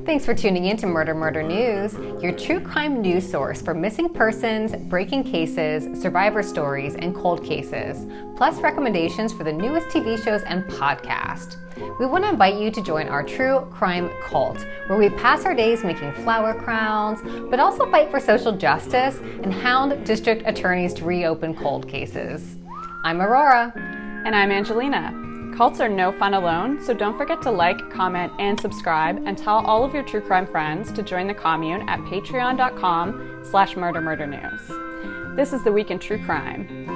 Thanks for tuning in to Murder Murder News, your true crime news source for missing persons, breaking cases, survivor stories, and cold cases, plus recommendations for the newest TV shows and podcasts. We want to invite you to join our true crime cult, where we pass our days making flower crowns, but also fight for social justice and hound district attorneys to reopen cold cases. I'm Aurora. And I'm Angelina. Cults are no fun alone, so don't forget to like, comment, and subscribe, and tell all of your true crime friends to join the commune at patreon.com/murdermurdernews. This is the Week in True Crime.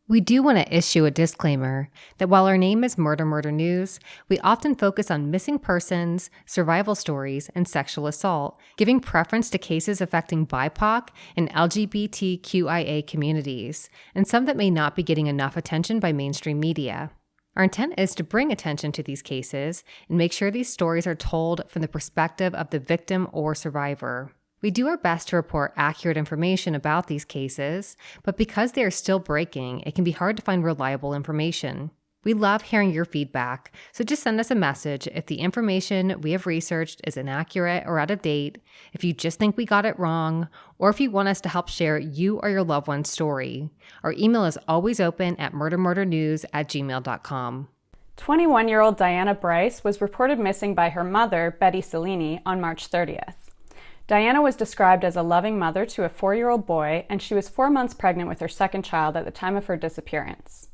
We do want to issue a disclaimer that while our name is Murder Murder News, we often focus on missing persons, survival stories, and sexual assault, giving preference to cases affecting BIPOC and LGBTQIA communities, and some that may not be getting enough attention by mainstream media. Our intent is to bring attention to these cases and make sure these stories are told from the perspective of the victim or survivor. We do our best to report accurate information about these cases, but because they are still breaking, it can be hard to find reliable information. We love hearing your feedback, so just send us a message if the information we have researched is inaccurate or out of date, if you just think we got it wrong, or if you want us to help share you or your loved one's story. Our email is always open at murdermurdernews@gmail.com. 21-year-old Dianna Brice was reported missing by her mother, Betty Cellini, on March 30th. Dianna was described as a loving mother to a 4-year-old boy, and she was 4 months pregnant with her second child at the time of her disappearance.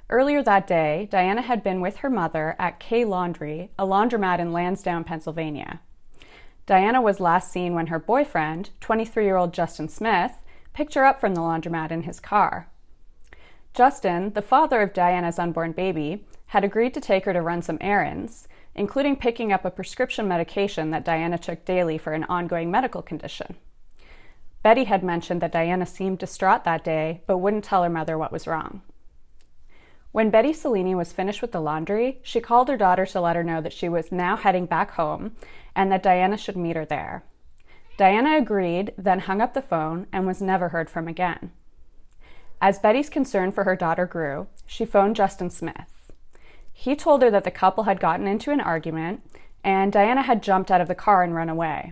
Earlier that day, Dianna had been with her mother at K Laundry, a laundromat in Lansdowne, Pennsylvania. Dianna was last seen when her boyfriend, 23-year-old Justin Smith, picked her up from the laundromat in his car. Justin, the father of Dianna's unborn baby, had agreed to take her to run some errands, including picking up a prescription medication that Dianna took daily for an ongoing medical condition. Betty had mentioned that Dianna seemed distraught that day, but wouldn't tell her mother what was wrong. When Betty Cellini was finished with the laundry, she called her daughter to let her know that she was now heading back home and that Dianna should meet her there. Dianna agreed, then hung up the phone and was never heard from again. As Betty's concern for her daughter grew, she phoned Justin Smith. He told her that the couple had gotten into an argument and Dianna had jumped out of the car and run away.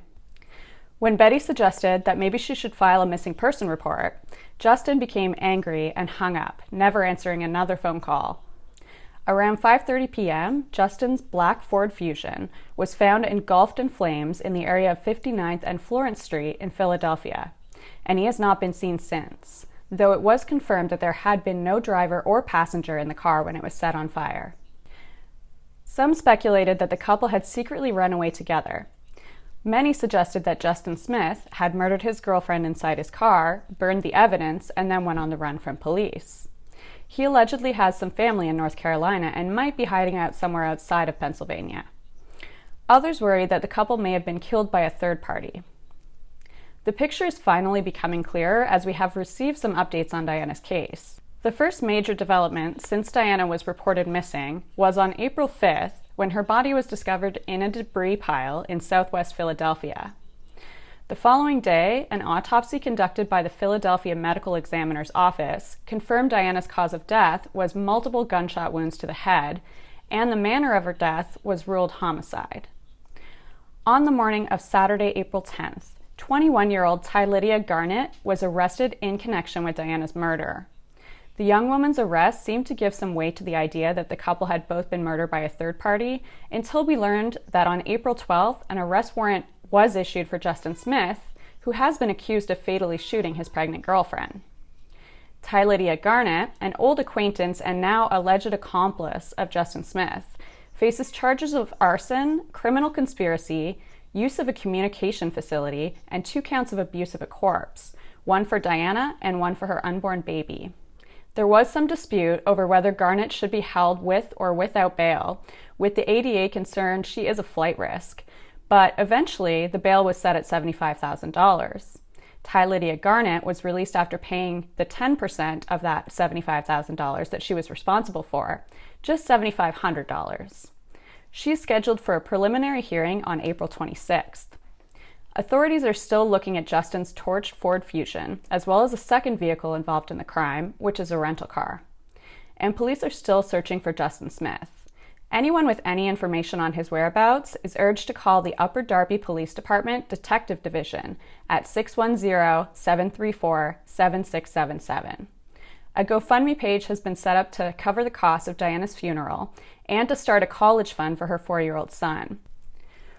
When Betty suggested that maybe she should file a missing person report, Justin became angry and hung up, never answering another phone call. Around 5:30 p.m., Justin's black Ford Fusion was found engulfed in flames in the area of 59th and Florence Street in Philadelphia, and he has not been seen since, though it was confirmed that there had been no driver or passenger in the car when it was set on fire. Some speculated that the couple had secretly run away together. Many suggested that Justin Smith had murdered his girlfriend inside his car, burned the evidence, and then went on the run from police. He allegedly has some family in North Carolina and might be hiding out somewhere outside of Pennsylvania. Others worried that the couple may have been killed by a third party. The picture is finally becoming clearer as we have received some updates on Dianna's case. The first major development since Dianna was reported missing was on April 5th when her body was discovered in a debris pile in southwest Philadelphia. The following day, an autopsy conducted by the Philadelphia Medical Examiner's Office confirmed Dianna's cause of death was multiple gunshot wounds to the head, and the manner of her death was ruled homicide. On the morning of Saturday, April 10th, 21-year-old Lydia Garnett was arrested in connection with Dianna's murder. The young woman's arrest seemed to give some weight to the idea that the couple had both been murdered by a third party until we learned that on April 12th, an arrest warrant was issued for Justin Smith, who has been accused of fatally shooting his pregnant girlfriend. Lydia Garnett, an old acquaintance and now alleged accomplice of Justin Smith, faces charges of arson, criminal conspiracy, use of a communication facility, and 2 counts of abuse of a corpse, one for Dianna and one for her unborn baby. There was some dispute over whether Garnett should be held with or without bail, with the ADA concerned she is a flight risk, but eventually the bail was set at $75,000. Lydia Garnett was released after paying the 10% of that $75,000 that she was responsible for, just $7,500. She is scheduled for a preliminary hearing on April 26th. Authorities are still looking at Justin's torched Ford Fusion, as well as a second vehicle involved in the crime, which is a rental car. And police are still searching for Justin Smith. Anyone with any information on his whereabouts is urged to call the Upper Darby Police Department Detective Division at 610-734-7677. A GoFundMe page has been set up to cover the cost of Dianna's funeral and to start a college fund for her 4-year-old son.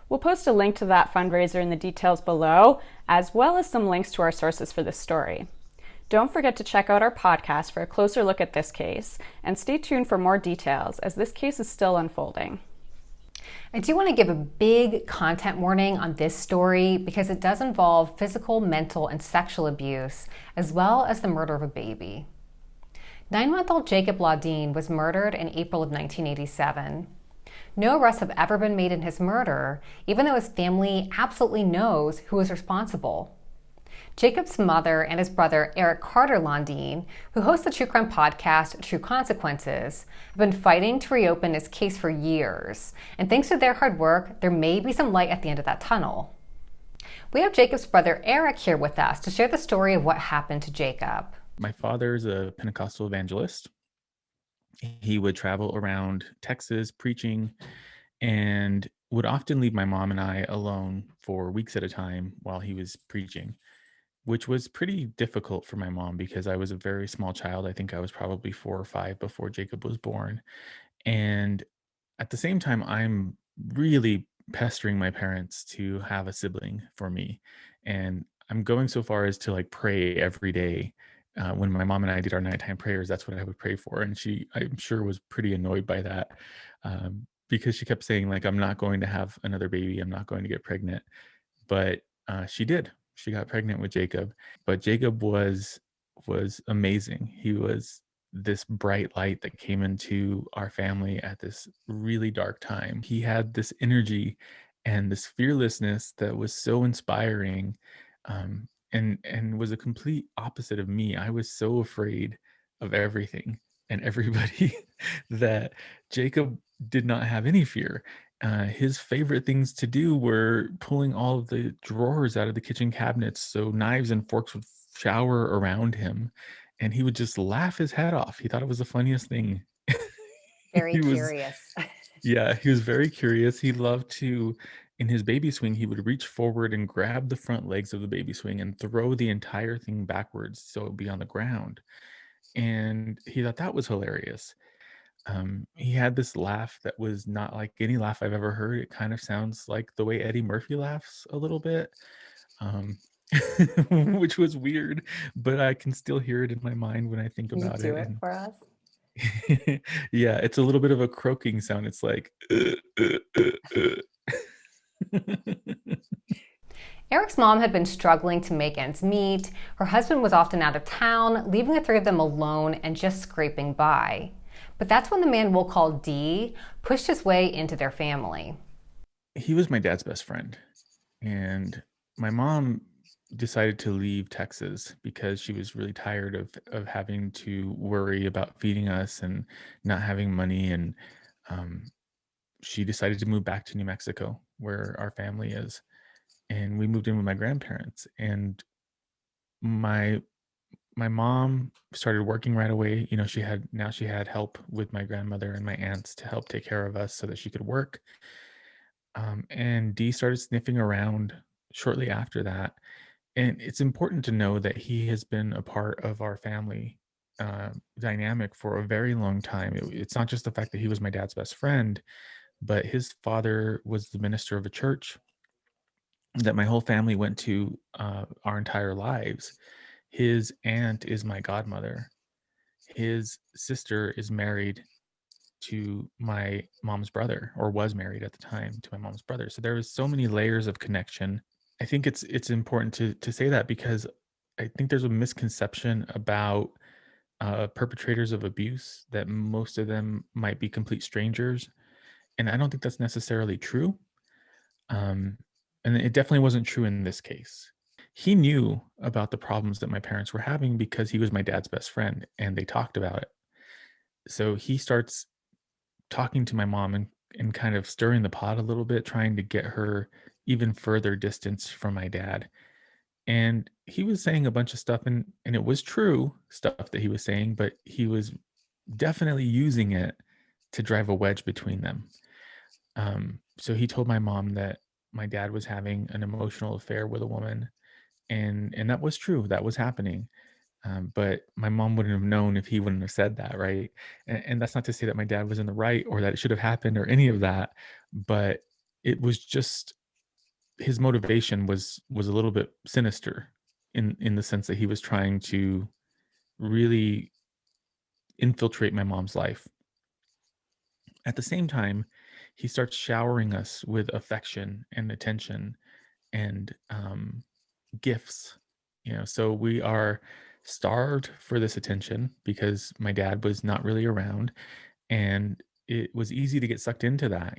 We'll post a link to that fundraiser in the details below, as well as some links to our sources for this story. Don't forget to check out our podcast for a closer look at this case, and stay tuned for more details as this case is still unfolding. I do want to give a big content warning on this story because it does involve physical, mental, and sexual abuse, as well as the murder of a baby. 9-month-old Jacob Landin was murdered in April of 1987. No arrests have ever been made in his murder, even though his family absolutely knows who is responsible. Jacob's mother and his brother, Eric Carter-Landin, who hosts the true crime podcast True Consequences, have been fighting to reopen his case for years. And thanks to their hard work, there may be some light at the end of that tunnel. We have Jacob's brother, Eric, here with us to share the story of what happened to Jacob. My father's a Pentecostal evangelist. He would travel around Texas preaching and would often leave my mom and I alone for weeks at a time while he was preaching, which was pretty difficult for my mom because I was a very small child. I think I was probably 4 or 5 before Jacob was born. And at the same time, I'm really pestering my parents to have a sibling for me. And I'm going so far as to pray every day. When my mom and I did our nighttime prayers, that's what I would pray for. And she, I'm sure, was pretty annoyed by that because she kept saying, I'm not going to have another baby. I'm not going to get pregnant. But she did. She got pregnant with Jacob. But Jacob was amazing. He was this bright light that came into our family at this really dark time. He had this energy and this fearlessness that was so inspiring. And was a complete opposite of me. I was so afraid of everything and everybody that Jacob did not have any fear. His favorite things to do were pulling all of the drawers out of the kitchen cabinets so knives and forks would shower around him, and he would just laugh his head off. He thought it was the funniest thing. Very He was, curious. yeah, he was very curious. He loved to, in his baby swing, he would reach forward and grab the front legs of the baby swing and throw the entire thing backwards so it would be on the ground. And he thought that was hilarious. He had this laugh that was not like any laugh I've ever heard. It kind of sounds like the way Eddie Murphy laughs a little bit, which was weird, but I can still hear it in my mind when I think Can you about do it. it for us? Yeah, it's a little bit of a croaking sound. It's like Eric's mom had been struggling to make ends meet. Her husband was often out of town, leaving the three of them alone and just scraping by. But that's when the man we'll call D pushed his way into their family. He was my dad's best friend, and my mom decided to leave Texas because she was really tired of having to worry about feeding us and not having money. And she decided to move back to New Mexico, where our family is. And we moved in with my grandparents. And my mom started working right away. She had help with my grandmother and my aunts to help take care of us so that she could work. And Dee started sniffing around shortly after that. And it's important to know that he has been a part of our family dynamic for a very long time. It's not just the fact that he was my dad's best friend, but his father was the minister of a church that my whole family went to our entire lives. His aunt is my godmother. His sister is married to my mom's brother, or was married at the time to my mom's brother. So there was so many layers of connection. I think it's important to say that because I think there's a misconception about perpetrators of abuse that most of them might be complete strangers. And I don't think that's necessarily true. And it definitely wasn't true in this case. He knew about the problems that my parents were having because he was my dad's best friend and they talked about it. So he starts talking to my mom and kind of stirring the pot a little bit, trying to get her, even further distance from my dad. And he was saying a bunch of stuff, and it was true stuff that he was saying, but he was definitely using it to drive a wedge between them. So he told my mom that my dad was having an emotional affair with a woman, and that was true. That was happening. But my mom wouldn't have known if he wouldn't have said that, right? And that's not to say that my dad was in the right or that it should have happened or any of that, but it was just his motivation was a little bit sinister in the sense that he was trying to really infiltrate my mom's life. At the same time, he starts showering us with affection and attention and gifts. So we are starved for this attention because my dad was not really around, and it was easy to get sucked into that.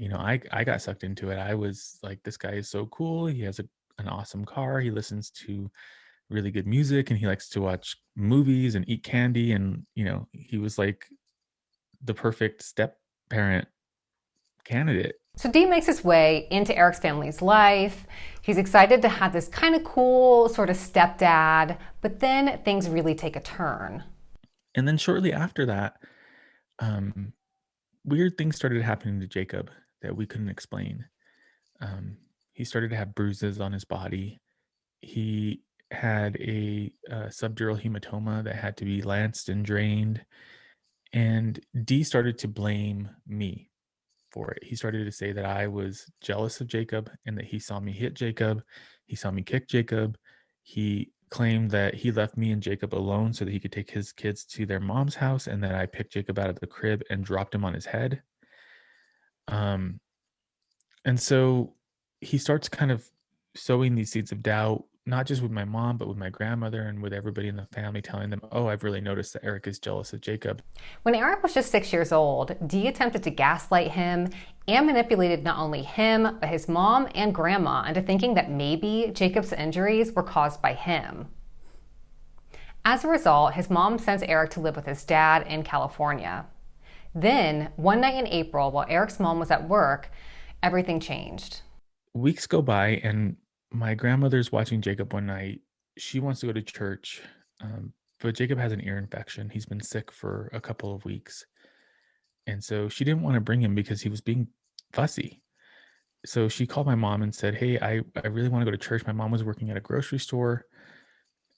I got sucked into it. I was like, this guy is so cool. He has an awesome car. He listens to really good music, and he likes to watch movies and eat candy. And he was like the perfect step parent candidate. So Dee makes his way into Eric's family's life. He's excited to have this kind of cool sort of stepdad, but then things really take a turn. And then shortly after that, um, weird things started happening to Jacob that we couldn't explain. He started to have bruises on his body. He had a subdural hematoma that had to be lanced and drained. And Dee started to blame me for it. He started to say that I was jealous of Jacob and that he saw me hit Jacob. He saw me kick Jacob. He claimed that he left me and Jacob alone so that he could take his kids to their mom's house, and that I picked Jacob out of the crib and dropped him on his head. Um, and so he starts kind of sowing these seeds of doubt, not just with my mom, but with my grandmother and with everybody in the family, telling them, oh, I've really noticed that Eric is jealous of Jacob. When Eric was just 6 years old, Dee attempted to gaslight him and manipulated not only him, but his mom and grandma into thinking that maybe Jacob's injuries were caused by him. As a result, his mom sends Eric to live with his dad in California. Then, one night in April, while Eric's mom was at work, everything changed. Weeks go by, and my grandmother's watching Jacob one night. She wants to go to church, but Jacob has an ear infection. He's been sick for a couple of weeks. And so she didn't want to bring him because he was being fussy. So she called my mom and said, hey, I really want to go to church. My mom was working at a grocery store.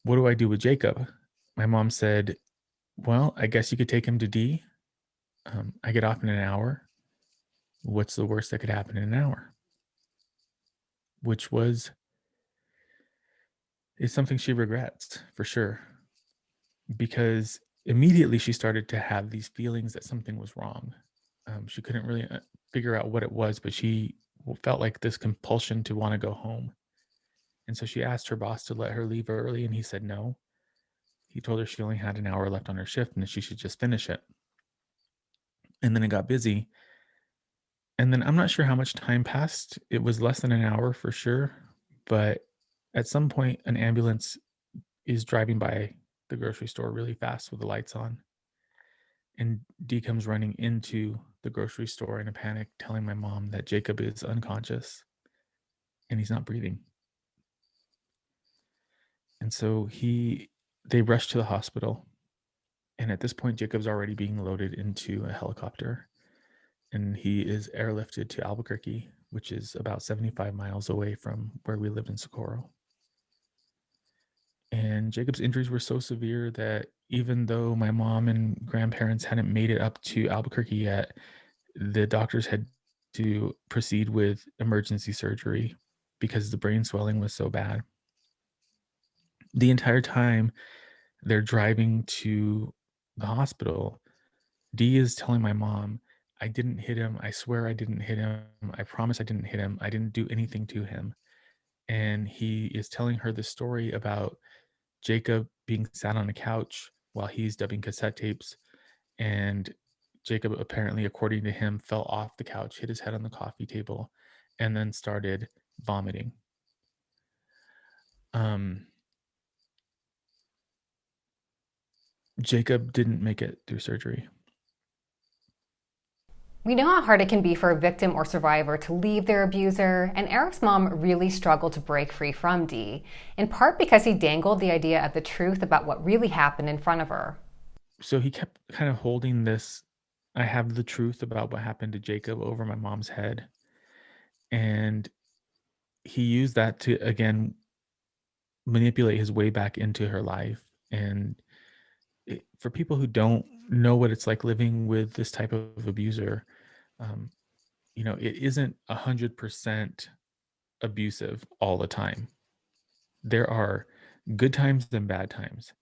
What do I do with Jacob? My mom said, well, I guess you could take him to D. I get off in an hour. What's the worst that could happen in an hour? Which is something she regrets for sure, because immediately she started to have these feelings that something was wrong. She couldn't really figure out what it was, but she felt like this compulsion to want to go home. And so she asked her boss to let her leave early, and he said no. He told her she only had an hour left on her shift and that she should just finish it. And then it got busy. And then I'm not sure how much time passed. It was less than an hour for sure. But at some point, an ambulance is driving by the grocery store really fast with the lights on. And Dee comes running into the grocery store in a panic, telling my mom that Jacob is unconscious and he's not breathing. And so they rush to the hospital. And at this point, Jacob's already being loaded into a helicopter. And he is airlifted to Albuquerque, which is about 75 miles away from where we lived in Socorro. And Jacob's injuries were so severe that even though my mom and grandparents hadn't made it up to Albuquerque yet, the doctors had to proceed with emergency surgery because the brain swelling was so bad. The entire time they're driving to the hospital, Dee is telling my mom, I didn't hit him. I swear I didn't hit him. I promise I didn't hit him. I didn't do anything to him. And he is telling her the story about Jacob being sat on a couch while he's dubbing cassette tapes. And Jacob, apparently, according to him, fell off the couch, hit his head on the coffee table, and then started vomiting. Jacob didn't make it through surgery. We know how hard it can be for a victim or survivor to leave their abuser, and Eric's mom really struggled to break free from Dee, in part because he dangled the idea of the truth about what really happened in front of her. So he kept kind of holding this, I have the truth about what happened to Jacob over my mom's head. And he used that to, again, manipulate his way back into her life. And for people who don't know what it's like living with this type of abuser, um, it isn't 100% abusive all the time. There are good times and bad times,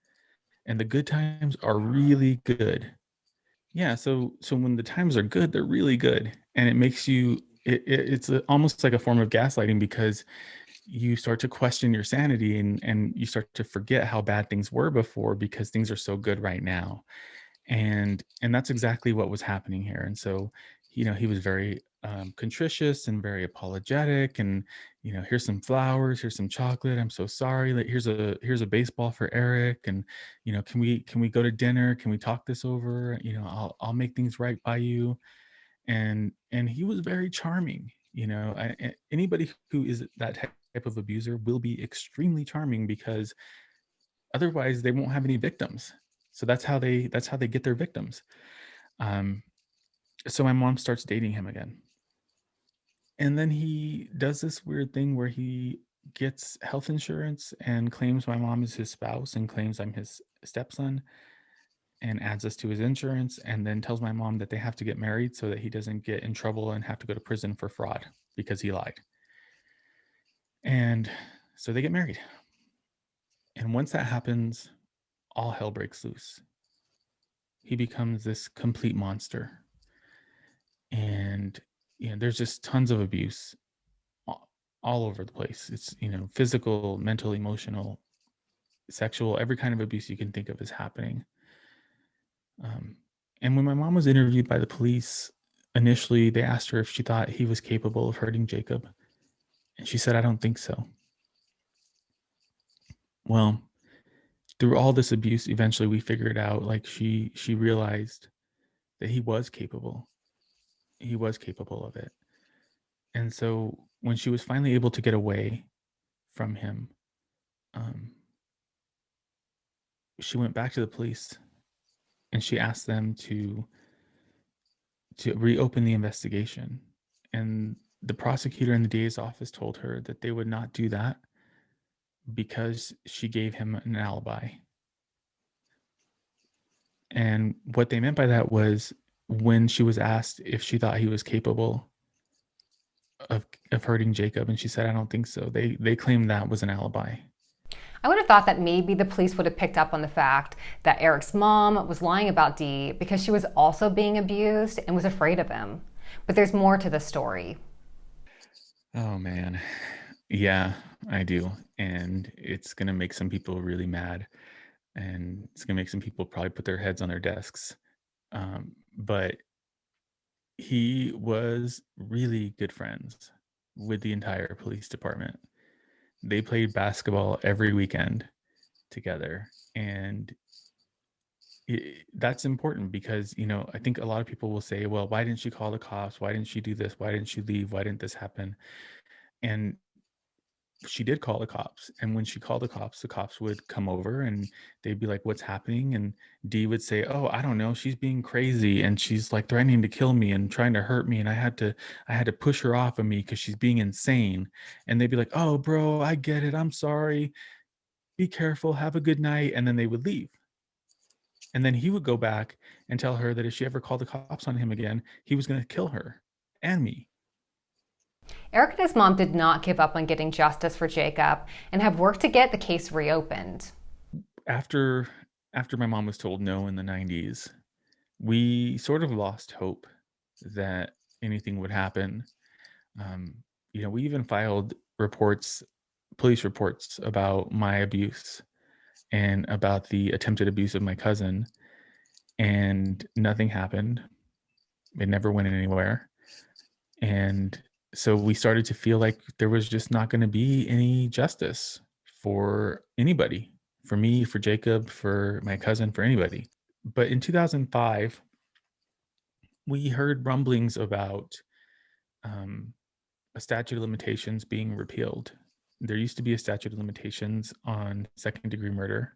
and the good times are really good. Yeah, so when the times are good, they're really good, and it makes you. Almost like a form of gaslighting, because you start to question your sanity, and you start to forget how bad things were before because things are so good right now. And that's exactly what was happening here. And so, he was very contritious and very apologetic, and here's some flowers, here's some chocolate, I'm so sorry, like here's a baseball for Eric, and can we go to dinner, can we talk this over, I'll make things right by you. And he was very charming. Anybody who is that type of abuser will be extremely charming, because otherwise they won't have any victims. So that's how they get their victims. um, so my mom starts dating him again, and then he does this weird thing where he gets health insurance and claims my mom is his spouse and claims I'm his stepson, and adds us to his insurance, and then tells my mom that they have to get married so that he doesn't get in trouble and have to go to prison for fraud because he lied. And so they get married. And once that happens, all hell breaks loose. He becomes this complete monster. And there's just tons of abuse all over the place. It's physical, mental, emotional, sexual, every kind of abuse you can think of is happening. um, and when my mom was interviewed by the police, initially they asked her if she thought he was capable of hurting Jacob, and she said, I don't think so. Well, through all this abuse, eventually we figured out, like, she realized that he was capable of it. And so when she was finally able to get away from him, um, she went back to the police and she asked them to reopen the investigation. And the prosecutor in the DA's office told her that they would not do that because she gave him an alibi. And what they meant by that was, when she was asked if she thought he was capable of hurting Jacob, and she said, I don't think so, they claimed that was an alibi. I would have thought that maybe the police would have picked up on the fact that Eric's mom was lying about Dee because she was also being abused and was afraid of him. But there's more to the story. Oh man. Yeah, I do. And it's going to make some people really mad. And it's going to make some people probably put their heads on their desks. But he was really good friends with the entire police department. They played basketball every weekend together. And that's important because, I think a lot of people will say, well, why didn't she call the cops? Why didn't she do this? Why didn't she leave? Why didn't this happen? And she did call the cops. And when she called the cops would come over and they'd be like, what's happening? And Dee would say, oh, I don't know, she's being crazy and she's like threatening to kill me and trying to hurt me, and I had to push her off of me because she's being insane. And they'd be like, oh bro, I get it, I'm sorry, be careful, have a good night. And then they would leave. And then he would go back and tell her that if she ever called the cops on him again, he was going to kill her and me. Eric and his mom did not give up on getting justice for Jacob and have worked to get the case reopened. After my mom was told no in the 90s, we sort of lost hope that anything would happen. Um, we even filed police reports about my abuse and about the attempted abuse of my cousin, and nothing happened. It never went anywhere. And so we started to feel like there was just not going to be any justice for anybody, for me, for Jacob, for my cousin, for anybody. But in 2005, we heard rumblings about um, a statute of limitations being repealed. There used to be a statute of limitations on second-degree murder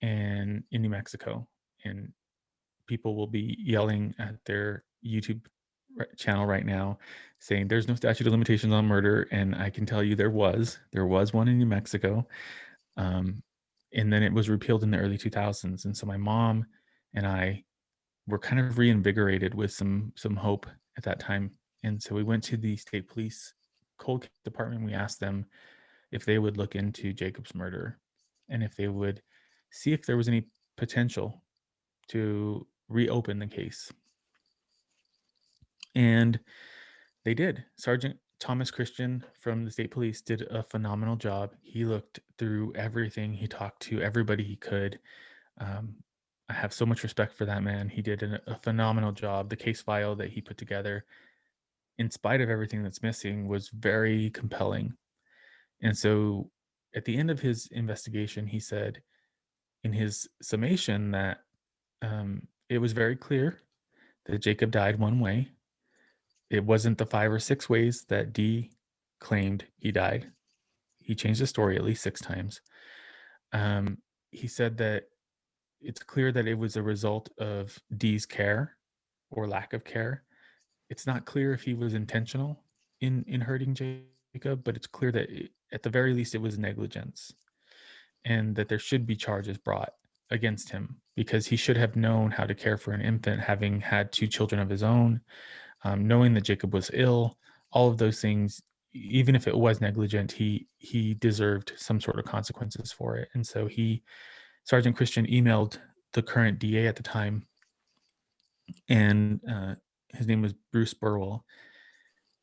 and in New Mexico, and people will be yelling at their YouTube channel right now saying there's no statute of limitations on murder, and I can tell you there was one in New Mexico. um, and then it was repealed in the early 2000s, and so my mom and I were kind of reinvigorated with some hope at that time. And so we went to the state police cold case department. We asked them if they would look into Jacob's murder and if they would see if there was any potential to reopen the case. And they did. Sergeant Thomas Christian from the state police did a phenomenal job. He looked through everything. He talked to everybody he could. Um, I have so much respect for that man. He did a phenomenal job. The case file that he put together, in spite of everything that's missing, was very compelling. And so at the end of his investigation, he said in his summation that it was very clear that Jacob died one way. It wasn't the 5 or 6 ways that Dee claimed he died. He changed the story at least 6 times. He said that it's clear that it was a result of Dee's care or lack of care. It's not clear if he was intentional in hurting Jacob, but it's clear that at the very least it was negligence, and that there should be charges brought against him because he should have known how to care for an infant, having had 2 children of his own, knowing that Jacob was ill. All of those things, even if it was negligent, he deserved some sort of consequences for it. And so Sergeant Christian emailed the current DA at the time, and his name was Bruce Burwell.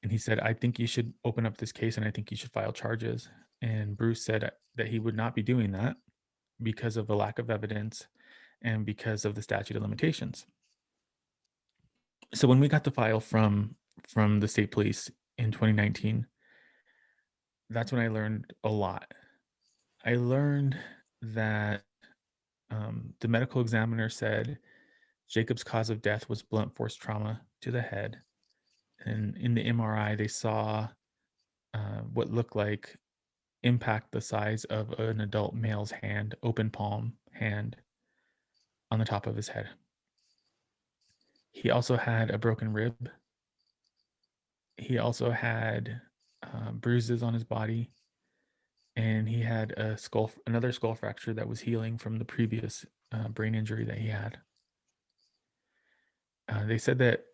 And he said, I think you should open up this case and I think you should file charges. And Bruce said that he would not be doing that because of the lack of evidence and because of the statute of limitations. So when we got the file from the state police in 2019, that's when I learned a lot. I learned that the medical examiner said Jacob's cause of death was blunt force trauma to the head. And in the MRI, they saw what looked like impact the size of an adult male's hand, open palm hand, on the top of his head. He also had a broken rib. He also had bruises on his body, and he had another skull fracture that was healing from the previous brain injury that he had. They said that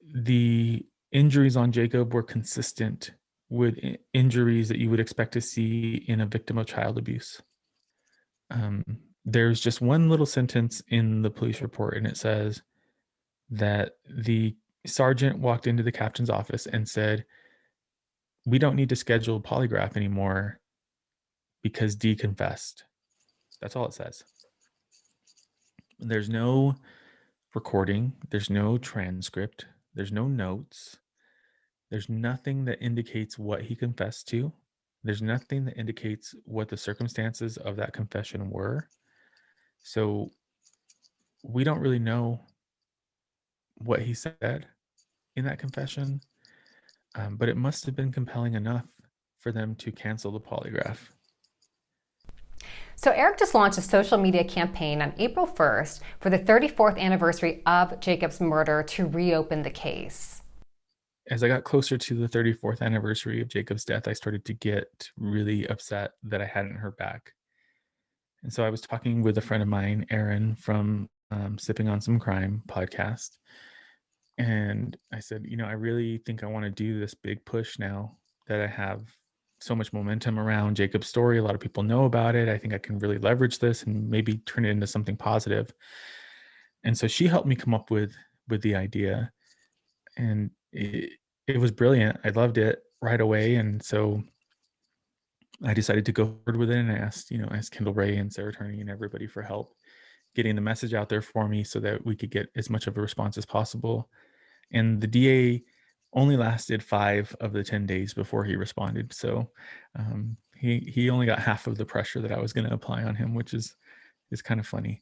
the injuries on Jacob were consistent with injuries that you would expect to see in a victim of child abuse. There's just one little sentence in the police report, and it says that the sergeant walked into the captain's office and said, we don't need to schedule a polygraph anymore because Dee confessed. That's all it says. There's no recording. There's no transcript. There's no notes. There's nothing that indicates what he confessed to. There's nothing that indicates what the circumstances of that confession were. So we don't really know what he said in that confession, but it must have been compelling enough for them to cancel the polygraph. So Eric just launched a social media campaign on April 1st for the 34th anniversary of Jacob's murder to reopen the case. As I got closer to the 34th anniversary of Jacob's death, I started to get really upset that I hadn't heard back. And so I was talking with a friend of mine, Aaron, from Sipping on Some Crime podcast. And I said, I really think I want to do this big push now that I have so much momentum around Jacob's story. A lot of people know about it. I think I can really leverage this and maybe turn it into something positive. And so she helped me come up with the idea. And it was brilliant. I loved it right away. And so I decided to go forward with it, and I asked Kendall Ray and Sarah Turney and everybody for help getting the message out there for me so that we could get as much of a response as possible. And the DA only lasted 5 of the 10 days before he responded. So he only got half of the pressure that I was going to apply on him, which is kind of funny.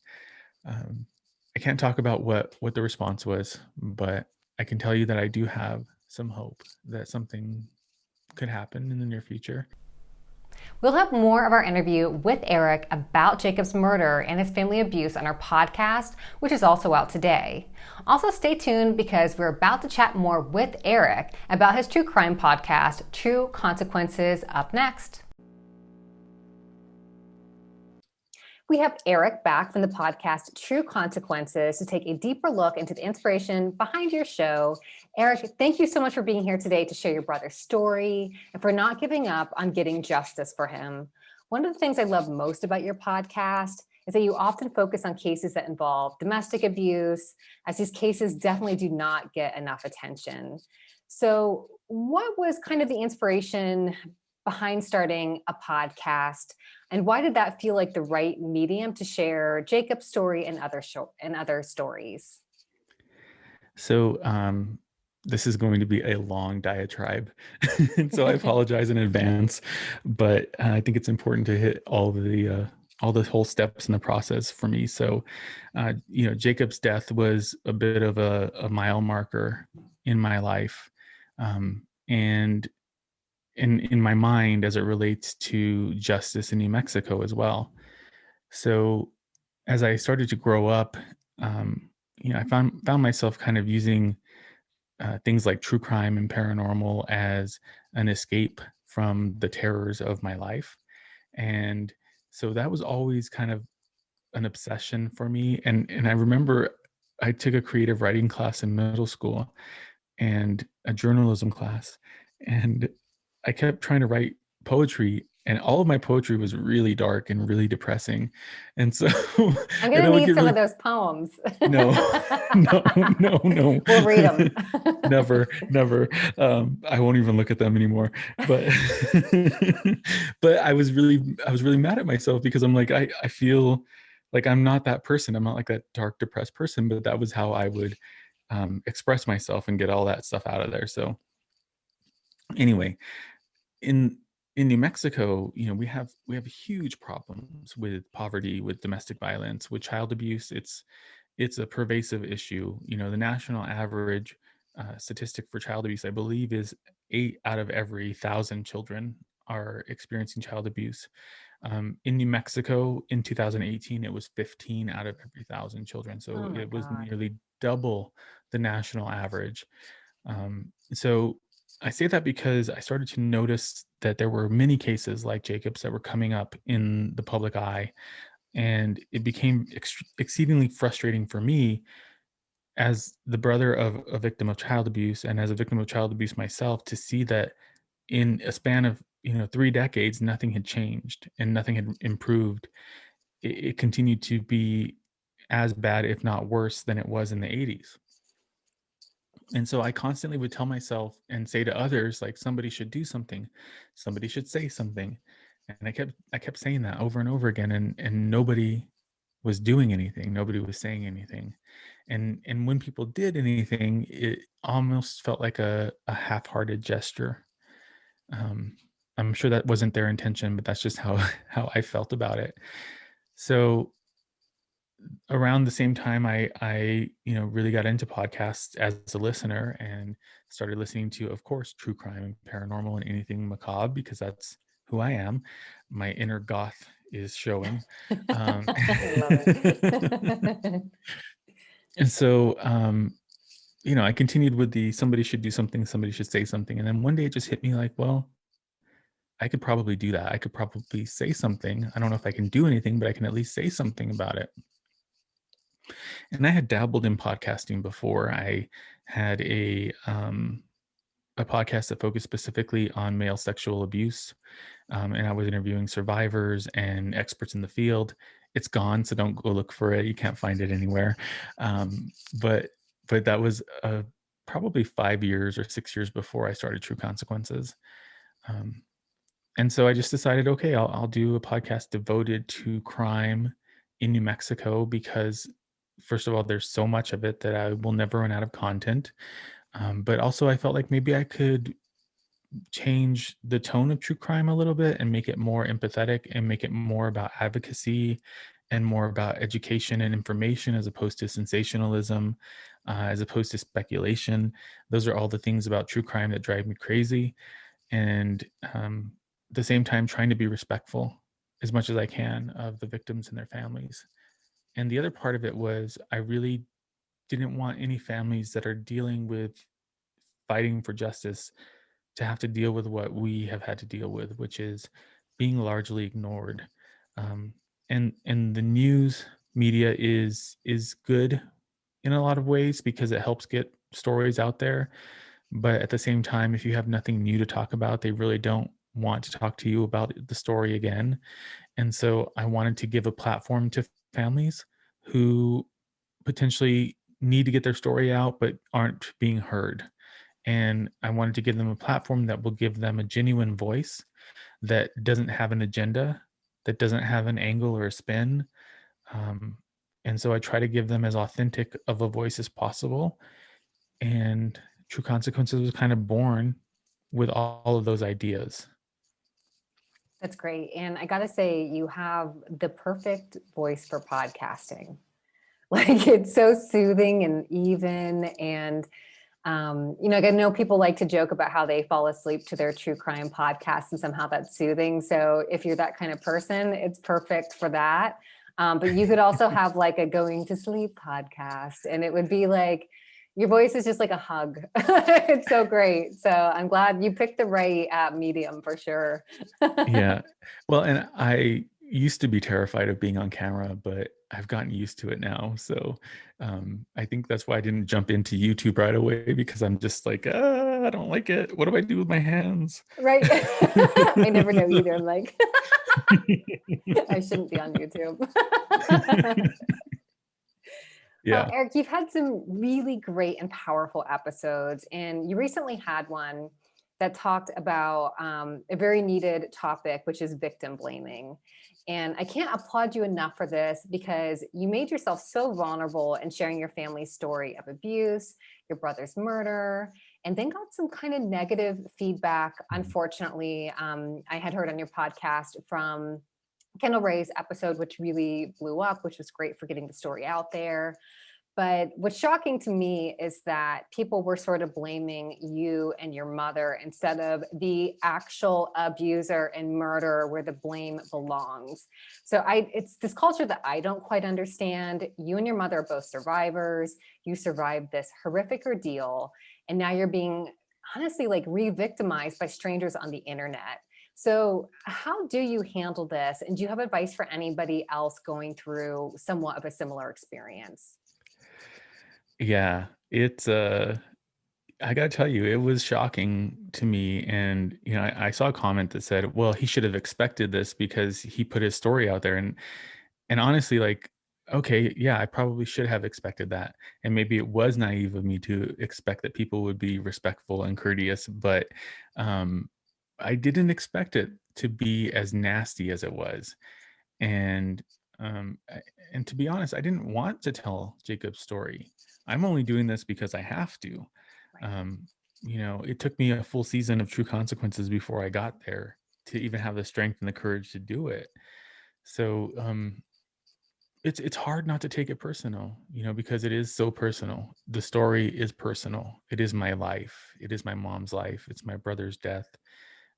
I can't talk about what the response was, but I can tell you that I do have some hope that something could happen in the near future. We'll have more of our interview with Eric about Jacob's murder and his family abuse on our podcast, which is also out today. Also, stay tuned because we're about to chat more with Eric about his true crime podcast, True Consequences, up next. We have Eric back from the podcast True Consequences to take a deeper look into the inspiration behind your show. Eric, thank you so much for being here today to share your brother's story and for not giving up on getting justice for him. One of the things I love most about your podcast is that you often focus on cases that involve domestic abuse, as these cases definitely do not get enough attention. So, what was kind of the inspiration behind starting a podcast, and why did that feel like the right medium to share Jacob's story and other stories? So this is going to be a long diatribe, and so I apologize in advance. But I think it's important to hit all the whole steps in the process for me. So, Jacob's death was a bit of a mile marker in my life, and in my mind as it relates to justice in New Mexico as well. So as I started to grow up, I found myself kind of using things like true crime and paranormal as an escape from the terrors of my life. And so that was always kind of an obsession for me. And I remember I took a creative writing class in middle school and a journalism class. And I kept trying to write poetry, and all of my poetry was really dark and really depressing. And so I'm going to need some of those poems. No, no. We'll read them. Never. I won't even look at them anymore. But but I was really mad at myself because I'm like, I feel like I'm not that person. I'm not like that dark, depressed person, but that was how I would express myself and get all that stuff out of there. So anyway, in New Mexico, we have huge problems with poverty, with domestic violence, with child abuse. It's a pervasive issue. The national average statistic for child abuse, I believe, is 8 out of every 1,000 children are experiencing child abuse. In New Mexico in 2018, it was 15 out of every 1,000 children. So it was nearly double the national average. So I say that because I started to notice that there were many cases like Jacob's that were coming up in the public eye. And it became exceedingly frustrating for me as the brother of a victim of child abuse and as a victim of child abuse myself to see that in a span of 3 decades, nothing had changed and nothing had improved. It continued to be as bad, if not worse, than it was in the 80s. And so I constantly would tell myself and say to others, like, somebody should do something, somebody should say something. And I kept saying that over and over again, and nobody was doing anything. Nobody was saying anything. And when people did anything, it almost felt like a half-hearted gesture. I'm sure that wasn't their intention, but that's just how I felt about it. So around the same time, I really got into podcasts as a listener and started listening to, of course, true crime and paranormal and anything macabre, because that's who I am. My inner goth is showing. I love it. And so, I continued with the somebody should do something, somebody should say something. And then one day it just hit me like, well, I could probably do that. I could probably say something. I don't know if I can do anything, but I can at least say something about it. And I had dabbled in podcasting before. I had a podcast that focused specifically on male sexual abuse. And I was interviewing survivors and experts in the field. It's gone, so don't go look for it. You can't find it anywhere. But that was probably 5 years or 6 years before I started True Consequences. And so I just decided, okay, I'll do a podcast devoted to crime in New Mexico because, first of all, there's so much of it that I will never run out of content. But also I felt like maybe I could change the tone of true crime a little bit and make it more empathetic and make it more about advocacy and more about education and information as opposed to sensationalism, as opposed to speculation. Those are all the things about true crime that drive me crazy. And at the same time, trying to be respectful as much as I can of the victims and their families. And the other part of it was I really didn't want any families that are dealing with fighting for justice to have to deal with what we have had to deal with, which is being largely ignored. Um, and the news media is good in a lot of ways because it helps get stories out there. But at the same time, if you have nothing new to talk about, they really don't want to talk to you about the story again. And so I wanted to give a platform to families who potentially need to get their story out but aren't being heard. And I wanted to give them a platform that will give them a genuine voice that doesn't have an agenda, that doesn't have an angle or a spin. Um, and so I try to give them as authentic of a voice as possible. And True Consequences was kind of born with all of those ideas. That's great. And I got to say, you have the perfect voice for podcasting. Like it's so soothing and even. And, I know people like to joke about how they fall asleep to their true crime podcast and somehow that's soothing. So if you're that kind of person, it's perfect for that. But you could also have like a going to sleep podcast and it would be like, your voice is just like a hug. It's so great. So I'm glad you picked the right medium for sure. Yeah. Well, and I used to be terrified of being on camera, but I've gotten used to it now. So I think that's why I didn't jump into YouTube right away because I'm just like, I don't like it. What do I do with my hands? Right. I never know either. I'm like, I shouldn't be on YouTube. Yeah. Eric, you've had some really great and powerful episodes, and you recently had one that talked about a very needed topic, which is victim blaming. And I can't applaud you enough for this because you made yourself so vulnerable in sharing your family's story of abuse, your brother's murder, and then got some kind of negative feedback. Unfortunately, I had heard on your podcast from Kendall Ray's episode, which really blew up, which was great for getting the story out there. But what's shocking to me is that people were sort of blaming you and your mother instead of the actual abuser and murderer where the blame belongs. So it's this culture that I don't quite understand. You and your mother are both survivors. You survived this horrific ordeal, and now you're being honestly like re-victimized by strangers on the internet. So how do you handle this? And do you have advice for anybody else going through somewhat of a similar experience? Yeah. I gotta tell you, it was shocking to me. And, I saw a comment that said, well, he should have expected this because he put his story out there. And honestly, like, okay, yeah, I probably should have expected that. And maybe it was naive of me to expect that people would be respectful and courteous, but um, I didn't expect it to be as nasty as it was. And um, I- and to be honest, I didn't want to tell Jacob's story. I'm only doing this because I have to. Right. Um, it took me a full season of True Consequences before I got there to even have the strength and the courage to do it. So it's hard not to take it personal, because it is so personal. The story is personal. It is my life. It is my mom's life. It's my brother's death.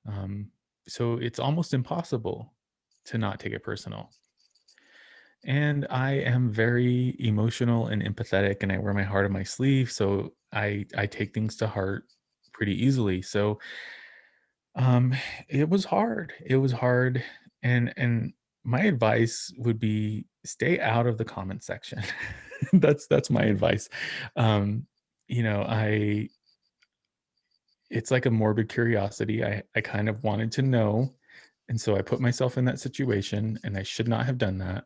Um, so it's almost impossible to not take it personal. And I am very emotional and empathetic, and I wear my heart on my sleeve. So I take things to heart pretty easily. So um, it was hard. It was hard, and my advice would be stay out of the comment section. That's my advice. Um, I it's like a morbid curiosity. I kind of wanted to know, and so I put myself in that situation, and I should not have done that.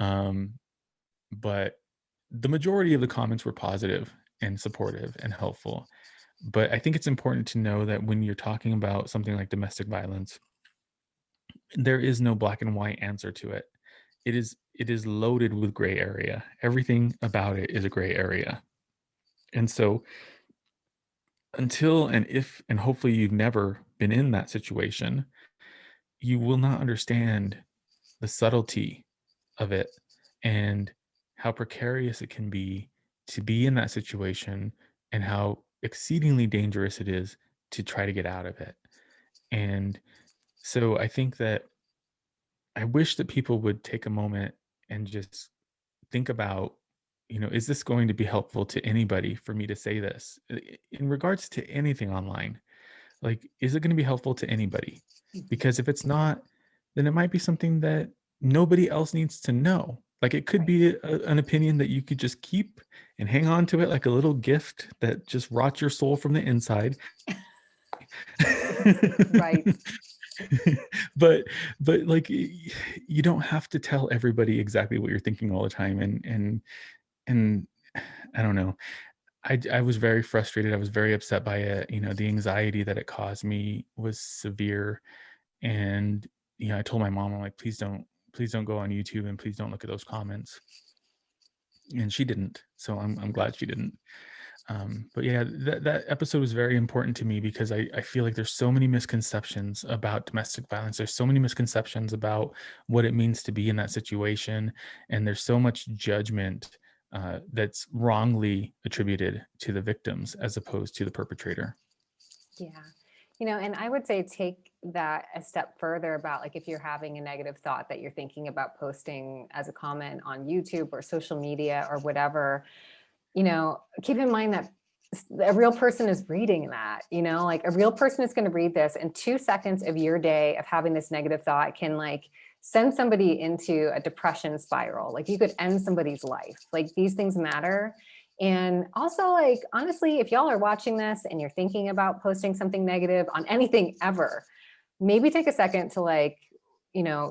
Um, but the majority of the comments were positive and supportive and helpful. But I think it's important to know that when you're talking about something like domestic violence, there is no black and white answer to it. It is loaded with gray area. Everything about it is a gray area. And so until and if and hopefully you've never been in that situation, you will not understand the subtlety of it and how precarious it can be to be in that situation and how exceedingly dangerous it is to try to get out of it. And so I think that I wish that people would take a moment and just think about, is this going to be helpful to anybody for me to say this in regards to anything online? Like, is it going to be helpful to anybody? Mhm. Because if it's not, then it might be something that nobody else needs to know. Like, it could Right. be an opinion that you could just keep and hang on to it like a little gift that just rots your soul from the inside. Right. but like you don't have to tell everybody exactly what you're thinking all the time, and I don't know. I was very frustrated. I was very upset by it. The anxiety that it caused me was severe. And I told my mom, I'm like, please don't go on YouTube and please don't look at those comments. And she didn't. So I'm glad she didn't. But yeah, that episode was very important to me because I feel like there's so many misconceptions about domestic violence. There's so many misconceptions about what it means to be in that situation. And there's so much judgment that's wrongly attributed to the victims as opposed to the perpetrator. Yeah. And I would say take that a step further about like if you're having a negative thought that you're thinking about posting as a comment on YouTube or social media or whatever, keep in mind that a real person is reading that, like a real person is going to read this, and 2 seconds of your day of having this negative thought can like send somebody into a depression spiral. Like you could end somebody's life. Like these things matter. And also, like, honestly, if y'all are watching this and you're thinking about posting something negative on anything ever, maybe take a second to like,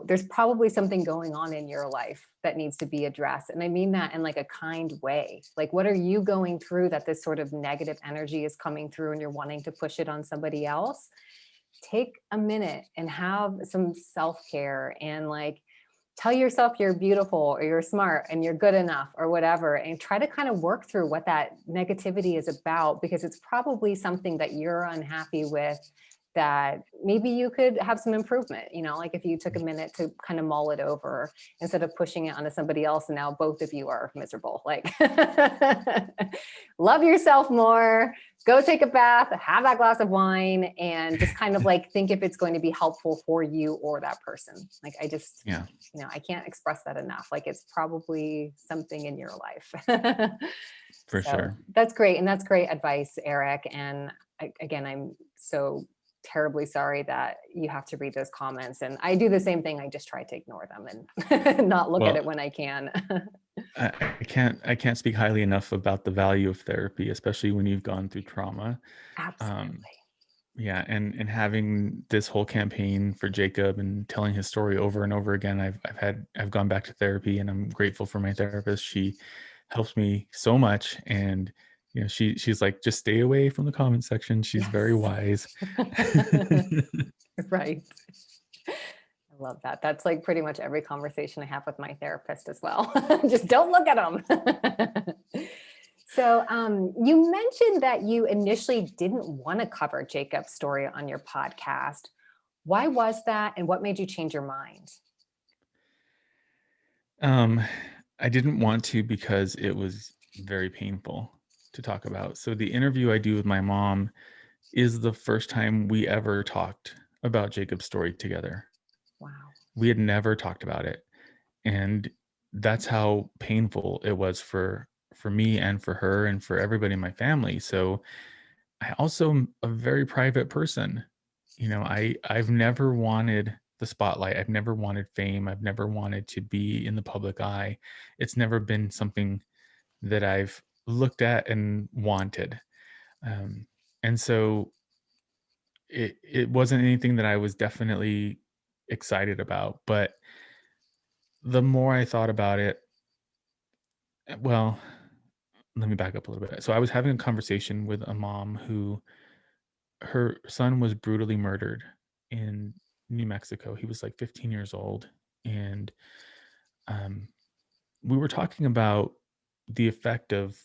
there's probably something going on in your life that needs to be addressed. And I mean that in like a kind way. Like, what are you going through that this sort of negative energy is coming through and you're wanting to push it on somebody else? Take a minute and have some self-care and like tell yourself you're beautiful or you're smart and you're good enough or whatever, and try to kind of work through what that negativity is about, because it's probably something that you're unhappy with that maybe you could have some improvement. Like if you took a minute to kind of mull it over instead of pushing it onto somebody else and now both of you are miserable. Like love yourself more, go take a bath, have that glass of wine, and just kind of like think if it's going to be helpful for you or that person. Like Yeah, I can't express that enough. Like it's probably something in your life. for So sure. that's great. And that's great advice, Eric. And again, I'm so terribly sorry that you have to read those comments. And I do the same thing. I just try to ignore them and not look at Well, it when I can. I can't speak highly enough about the value of therapy, especially when you've gone through trauma. Um, Absolutely. yeah, and having this whole campaign for Jacob and telling his story over and over again, I've gone back to therapy, and I'm grateful for my therapist. She helps me so much, and she's like, just stay away from the comment section. She's very Yes. wise. Right. I love that. That's like pretty much every conversation I have with my therapist as well. Just don't look at them. So, you mentioned that you initially didn't want to cover Jacob's story on your podcast. Why was that, and what made you change your mind? Um, I didn't want to because it was very painful to talk about. So the interview I do with my mom is the first time we ever talked about Jacob's story together. Wow. We had never talked about it, and that's how painful it was for me and for her and for everybody in my family. So I also am a very private person. I've never wanted the spotlight. I've never wanted fame. I've never wanted to be in the public eye. It's never been something that I've looked at and wanted. Um, and so it wasn't anything that I was definitely excited about. But the more I thought about it, well, let me back up a little bit. So I was having a conversation with a mom who her son was brutally murdered in New Mexico. He was like 15 years old. And um, we were talking about the effect of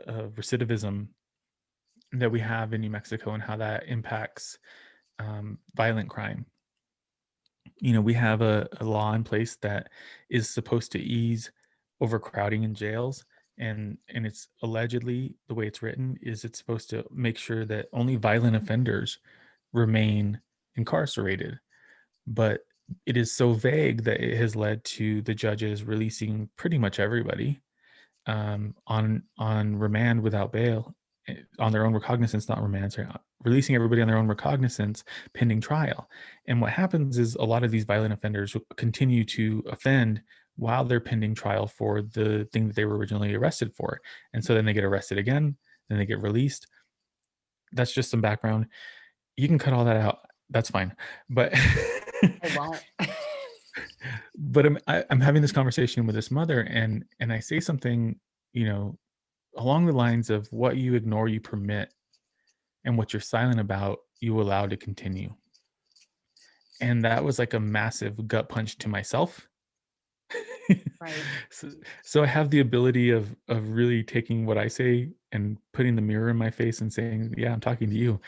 recidivism that we have in New Mexico and how that impacts violent crime. We have a law in place that is supposed to ease overcrowding in jails, and it's allegedly, the way it's written, is it's supposed to make sure that only violent offenders remain incarcerated. But it is so vague that it has led to the judges releasing pretty much everybody on remand without bail, on their own recognizance, not remand, sorry, releasing everybody on their own recognizance pending trial. And what happens is a lot of these violent offenders will continue to offend while they're pending trial for the thing that they were originally arrested for. And so then they get arrested again, then they get released. That's just some background. You can cut all that out. That's fine. But I won't. but I'm having this conversation with this mother, and I say something, along the lines of, what you ignore, you permit, and what you're silent about, you allow to continue. And that was like a massive gut punch to myself. Right. So I have the ability of really taking what I say and putting the mirror in my face and saying, yeah, I'm talking to you.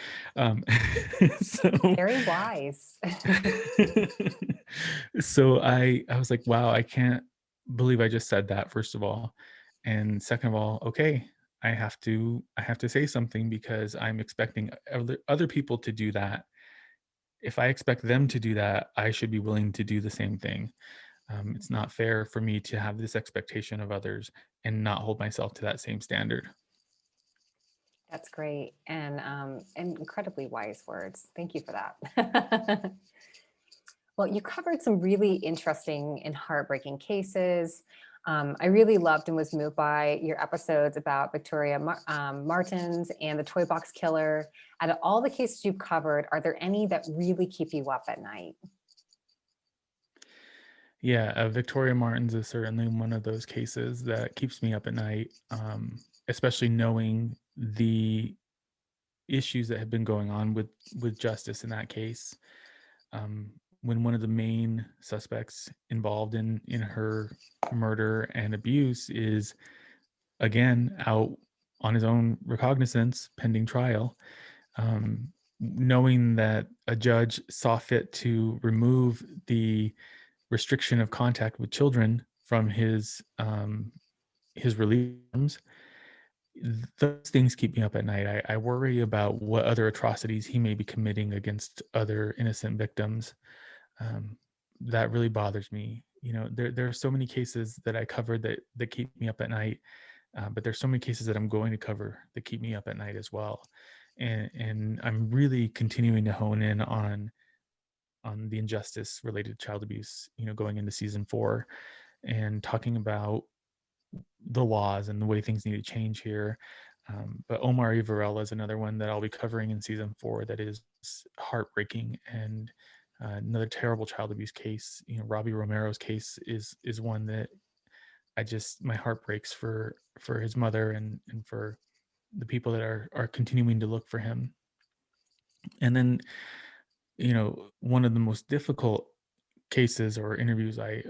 So Very wise. so I was like, wow, I can't believe I just said that, first of all. And second of all, okay, I have to say something, because I'm expecting other people to do that. If I expect them to do that, I should be willing to do the same thing. It's not fair for me to have this expectation of others and not hold myself to that same standard. That's great. And incredibly wise words. Thank you for that. Well, you covered some really interesting and heartbreaking cases. I really loved and was moved by your episodes about Victoria Martins and the Toy Box Killer. Out of all the cases you've covered, are there any that really keep you up at night? Yeah, Victoria Martins is certainly one of those cases that keeps me up at night, especially knowing the issues that have been going on with justice in that case. When one of the main suspects involved in her murder and abuse is, again, out on his own recognizance pending trial, knowing that a judge saw fit to remove the restriction of contact with children from his release terms, those things keep me up at night. I worry about what other atrocities he may be committing against other innocent victims. That really bothers me. There are so many cases that I covered that keep me up at night, but there's so many cases that I'm going to cover that keep me up at night as well. And I'm really continuing to hone in on the injustice related to child abuse, going into season 4, and talking about the laws and the way things need to change here. But Omar Varela is another one that I'll be covering in season 4 that is heartbreaking, and another terrible child abuse case. Robbie Romero's case is one that my heart breaks for his mother and for the people that are continuing to look for him. And then, one of the most difficult cases or interviews I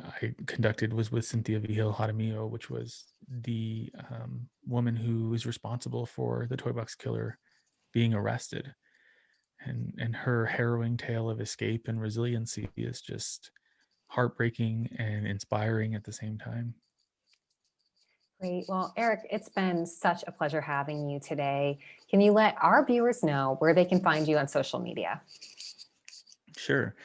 conducted was with Cynthia Vigil Jaramillo, which was the woman who was responsible for the Toy Box Killer being arrested. And her harrowing tale of escape and resiliency is just heartbreaking and inspiring at the same time. Great. Well, Eric, it's been such a pleasure having you today. Can you let our viewers know where they can find you on social media? Sure.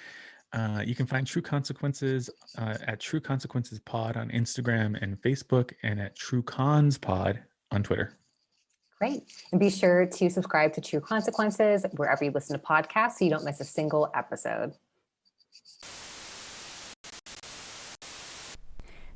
You can find True Consequences at True Consequences Pod on Instagram and Facebook, and at True Cons Pod on Twitter. Great. And be sure to subscribe to True Consequences wherever you listen to podcasts so you don't miss a single episode.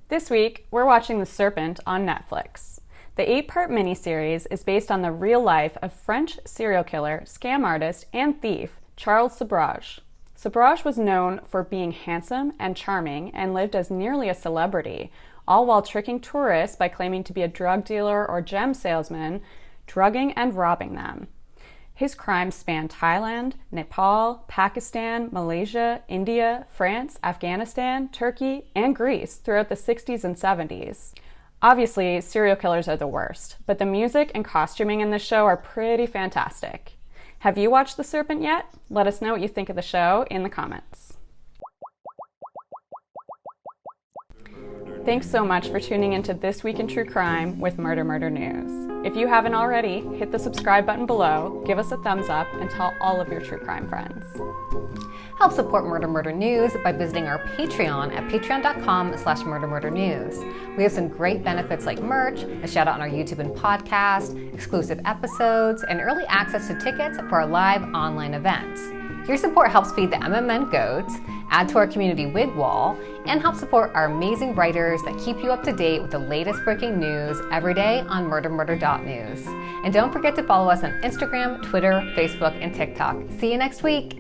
This week, we're watching The Serpent on Netflix. The 8-part miniseries is based on the real life of French serial killer, scam artist, and thief Charles Sobhraj. Sobhraj was known for being handsome and charming and lived as nearly a celebrity, all while tricking tourists by claiming to be a drug dealer or gem salesman, drugging and robbing them. His crimes span Thailand, Nepal, Pakistan, Malaysia, India, France, Afghanistan, Turkey, and Greece throughout the 60s and 70s. Obviously, serial killers are the worst, but the music and costuming in this show are pretty fantastic. Have you watched The Serpent yet? Let us know what you think of the show in the comments. Thanks so much for tuning into This Week in True Crime with Murder Murder News. If you haven't already, hit the subscribe button below, give us a thumbs up, and tell all of your true crime friends. Help support Murder Murder News by visiting our Patreon at patreon.com/murdermurdernews. We have some great benefits like merch, a shout out on our YouTube and podcast, exclusive episodes, and early access to tickets for our live online events. Your support helps feed the MMN goats, add to our community wig wall, and help support our amazing writers that keep you up to date with the latest breaking news every day on murdermurder.news. And don't forget to follow us on Instagram, Twitter, Facebook, and TikTok. See you next week.